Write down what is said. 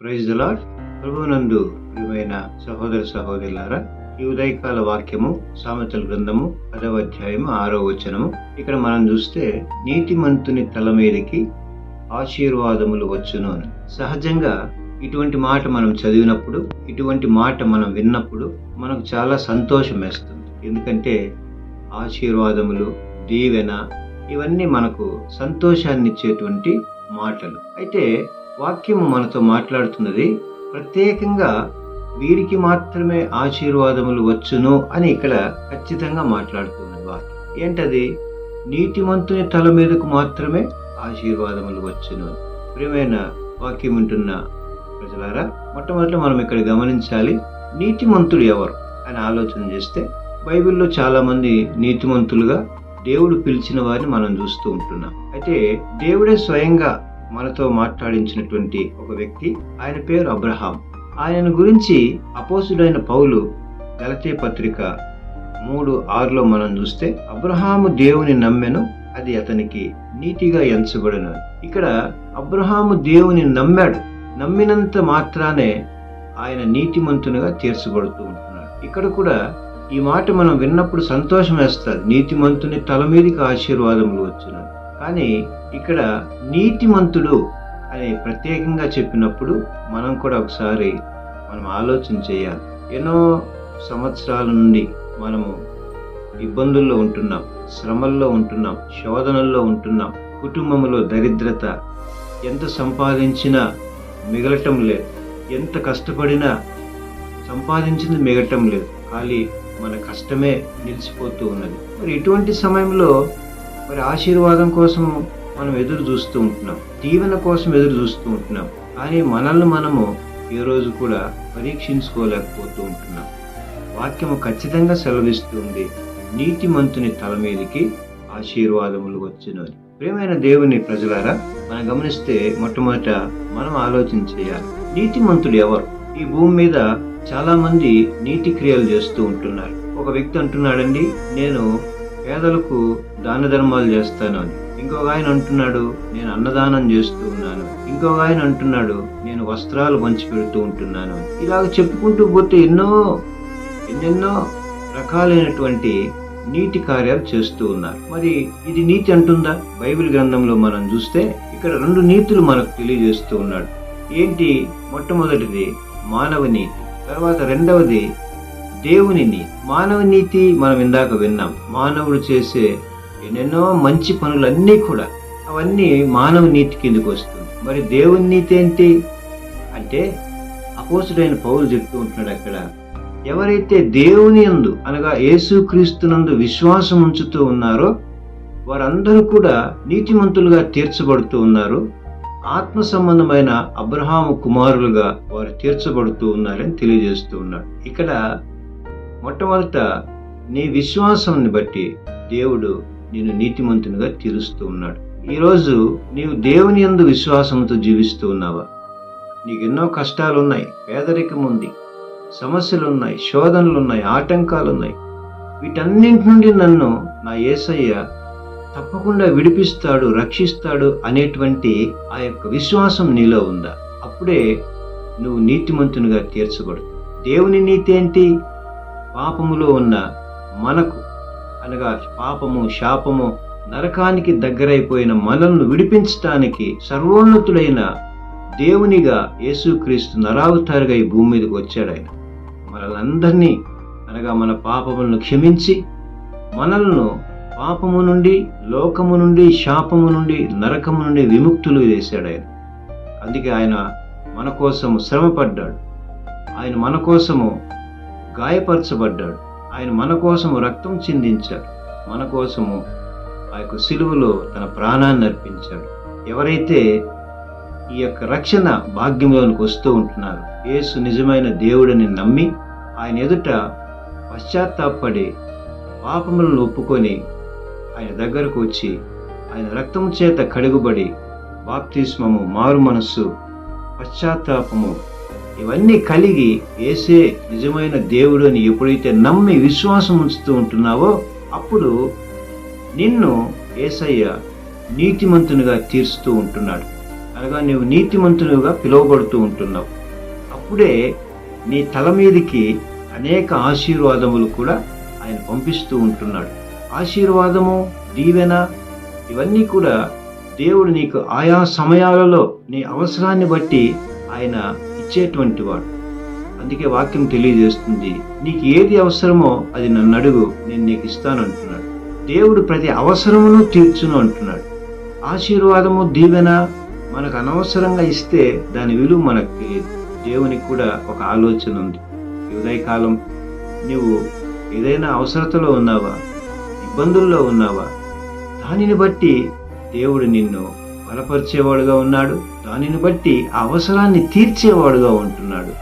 Praise the lord. ప్రభువునందు ప్రియమైన సహోదర సహోదరులారా, ఈ ఉదయకాల వాక్యము సామెతల గ్రంథము 10వ అధ్యాయము 6వ వచనము. ఇక్కడ మనం చూస్తే నీతిమంతుని తల మీదకి ఆశీర్వాదములు వచ్చును అని. సహజంగా ఇటువంటి మాట మనం చదివినప్పుడు, ఇటువంటి మాట మనం విన్నప్పుడు మనకు చాలా సంతోషం వేస్తుంది. ఎందుకంటే ఆశీర్వాదములు, దీవెన ఇవన్నీ మనకు సంతోషాన్ని ఇచ్చేటువంటి మాటలు. అయితే వాక్యము మనతో మాట్లాడుతున్నది ప్రత్యేకంగా వీరికి మాత్రమే ఆశీర్వాదములు వచ్చును అని ఇక్కడ ఖచ్చితంగా మాట్లాడుతున్నది వాక్యం. ఏంటది? నీతిమంతుని తల మీదకు మాత్రమే ఆశీర్వాదములు వచ్చును. ప్రియమైన వాక్యం వింటున్న ప్రజలారా, మొట్టమొదటి మనం ఇక్కడ గమనించాలి, నీతిమంతుడు ఎవరు అని ఆలోచన చేస్తే బైబిల్లో చాలా మంది నీతిమంతులుగా దేవుడు పిలిచిన వారిని మనం చూస్తూ ఉంటున్నాం. అయితే దేవుడే స్వయంగా మనతో మాట్లాడించినటువంటి ఒక వ్యక్తి, ఆయన పేరు అబ్రహాం. ఆయన గురించి అపోస్తుడైన పౌలు గలతీ పత్రిక 3:6లో మనం చూస్తే, అబ్రహాము దేవుని నమ్మెను, అది అతనికి నీతిగా ఎంచబడను. ఇక్కడ అబ్రహాము దేవుని నమ్మాడు, నమ్మినంత మాత్రానే ఆయన నీతిమంతునిగా తీర్చబడుతూ ఉంటున్నాడు. ఇక్కడ కూడా ఈ మాట మనం విన్నప్పుడు సంతోషం వేస్తుంది, నీతిమంతుని తల మీదకి ఆశీర్వాదములు వచ్చును. కానీ ఇక్కడ నీతిమంతుడు అని ప్రత్యేకంగా చెప్పినప్పుడు మనం కూడా ఒకసారి మనం ఆలోచన చేయాలి. ఎన్నో సంవత్సరాల నుండి మనము ఇబ్బందుల్లో ఉంటున్నాం, శ్రమల్లో ఉంటున్నాం, శోధనల్లో ఉంటున్నాం, కుటుంబంలో దరిద్రత, ఎంత సంపాదించినా మిగలటం లేదు, ఎంత కష్టపడినా సంపాదించింది మిగలటం లేదు, ఖాళీ మన కష్టమే నిలిచిపోతూ ఉన్నది. మరి ఇటువంటి సమయంలో మరి ఆశీర్వాదం కోసం మనం ఎదురు చూస్తూ ఉంటున్నాం, దీవెన కోసం ఎదురు చూస్తూ ఉంటున్నాం. కానీ మనల్ని మనము ఏ రోజు కూడా పరీక్షించుకోలేకపోతూ ఉంటున్నాం. వాక్యము ఖచ్చితంగా సెలవిస్తుంది, నీతిమంతుని తల మీదకి ఆశీర్వాదములు వచ్చును. ప్రియమైన దేవుని ప్రజలారా, మనం గమనిస్తే మొట్టమొదట మనం ఆలోచన చేయాలి, నీతిమంతుడు ఎవరు? ఈ భూమి మీద చాలా మంది నీతి క్రియలు చేస్తూ ఉంటున్నారు. ఒక వ్యక్తి అంటున్నాడండి, నేను పేదలకు దాన ధర్మాలు చేస్తాను అని. ఇంకొక ఆయన అంటున్నాడు, నేను అన్నదానం చేస్తూ ఉన్నాను. ఇంకొక ఆయన అంటున్నాడు, నేను వస్త్రాలు పంచి పెడుతూ ఉంటున్నాను. ఇలాగ చెప్పుకుంటూ పోతే ఎన్నెన్నో రకాలైనటువంటి నీతి కార్యాలు చేస్తూ ఉన్నారు. మరి ఇది నీతి అంటుందా? బైబిల్ గ్రంథంలో మనం చూస్తే ఇక్కడ 2 నీతులు మనకు తెలియజేస్తూ ఉన్నాడు. ఏంటి? మొట్టమొదటిది మానవ నీతి, తర్వాత రెండవది దేవుని నీతి. మానవ నీతి మనం ఇందాక విన్నాం, మానవుడు చేసే ఎన్నెన్నో మంచి పనులన్నీ కూడా అవన్నీ మానవ నీతి కిందకు వస్తుంది. మరి దేవుని నీతి ఏంటి అంటే, అపోస్తుడైన పౌలు చెప్తూ ఉంటున్నాడు అక్కడ, ఎవరైతే దేవుని యందు అనగా యేసుక్రీస్తునందు విశ్వాసం ఉంచుతూ ఉన్నారో వారందరూ కూడా నీతిమంతులుగా తీర్చబడుతూ ఉన్నారు, ఆత్మ సంబంధమైన అబ్రహాము కుమారులుగా వారు తీర్చబడుతూ ఉన్నారని తెలియజేస్తూ ఉన్నాడు. ఇక్కడ మొట్టమొదట నీ విశ్వాసాన్ని బట్టి దేవుడు నిన్ను నీతిమంతునిగా తీరుస్తూ ఉన్నాడు. ఈరోజు నీవు దేవుని యందు విశ్వాసంతో జీవిస్తూ ఉన్నావా? నీకు ఎన్నో కష్టాలున్నాయి, పేదరికం ఉంది, సమస్యలున్నాయి, శోధనలున్నాయి, ఆటంకాలున్నాయి. వీటన్నింటి నుండి నన్ను నా యేసయ్య తప్పకుండా విడిపిస్తాడు, రక్షిస్తాడు అనేటువంటి ఆ యొక్క విశ్వాసం నీలో ఉందా? అప్పుడే నువ్వు నీతిమంతునిగా తీర్చబడు. దేవుని నీతి ఏంటి? పాపములో ఉన్న మనకు అనగా పాపము, శాపము, నరకానికి దగ్గరైపోయిన మనల్ని విడిపించటానికి సర్వోన్నతుడైన దేవునిగా యేసుక్రీస్తు నరావతారిగా ఈ భూమి మీదకి వచ్చాడు. ఆయన మనల్ని అనగా మన పాపములను క్షమించి మనల్ని పాపము నుండి, లోకము నుండి, శాపము నుండి, నరకము నుండి విముక్తులు చేశాడు ఆయన. అందుకే ఆయన మన కోసము శ్రమపడ్డాడు, ఆయన మన కోసము గాయపరచబడ్డాడు, ఆయన మన కోసము రక్తం చిందించాడు, మన కోసము ఆ యొక్క సిలువలో తన ప్రాణాన్ని అర్పించాడు. ఎవరైతే ఈ యొక్క రక్షణ భాగ్యంలోనికి వస్తూ ఉంటున్నారో, యేసు నిజమైన దేవుడిని నమ్మి ఆయన ఎదుట పశ్చాత్తాపడి పాపములను ఒప్పుకొని ఆయన దగ్గరకు వచ్చి ఆయన రక్తము చేత కడుగుబడి బాప్తిస్మము, మారు మనస్సు, పశ్చాత్తాపము ఇవన్నీ కలిగి యేసే నిజమైన దేవుడు అని ఎప్పుడైతే నమ్మి విశ్వాసం ఉంచుతూ ఉంటున్నావో అప్పుడు నిన్ను యేసయ్య నీతిమంతునిగా తీర్చుతూ ఉంటున్నాడు. అనగా నీవు నీతిమంతునిగా పిలువబడుతూ ఉంటున్నావు. అప్పుడే నీ తల మీదికి అనేక ఆశీర్వాదములు కూడా ఆయన పంపిస్తూ ఉంటున్నాడు. ఆశీర్వాదము, దీవెన ఇవన్నీ కూడా దేవుడు నీకు ఆయా సమయాలలో నీ అవసరాన్ని బట్టి ఆయన ఇచ్చేటువంటి వాడు. అందుకే వాక్యం తెలియజేస్తుంది, నీకు ఏది అవసరమో అది నన్ను అడుగు, నేను నీకు ఇస్తాను అంటున్నాడు. దేవుడు ప్రతి అవసరమును తీర్చును అంటున్నాడు. ఆశీర్వాదము, దీవెన మనకు అనవసరంగా ఇస్తే దాని విలువ మనకు తెలియదు. దేవునికి కూడా ఒక ఆలోచన ఉంది. ఈ ఉదయకాలం నీవు ఏదైనా అవసరతలో ఉన్నావా, ఇబ్బందుల్లో ఉన్నావా, దానిని బట్టి దేవుడు నిన్ను బలపరిచేవాడుగా ఉన్నాడు. దానిని బట్టి ఆ అవసరాన్ని తీర్చేవాడుగా ఉంటున్నాడు.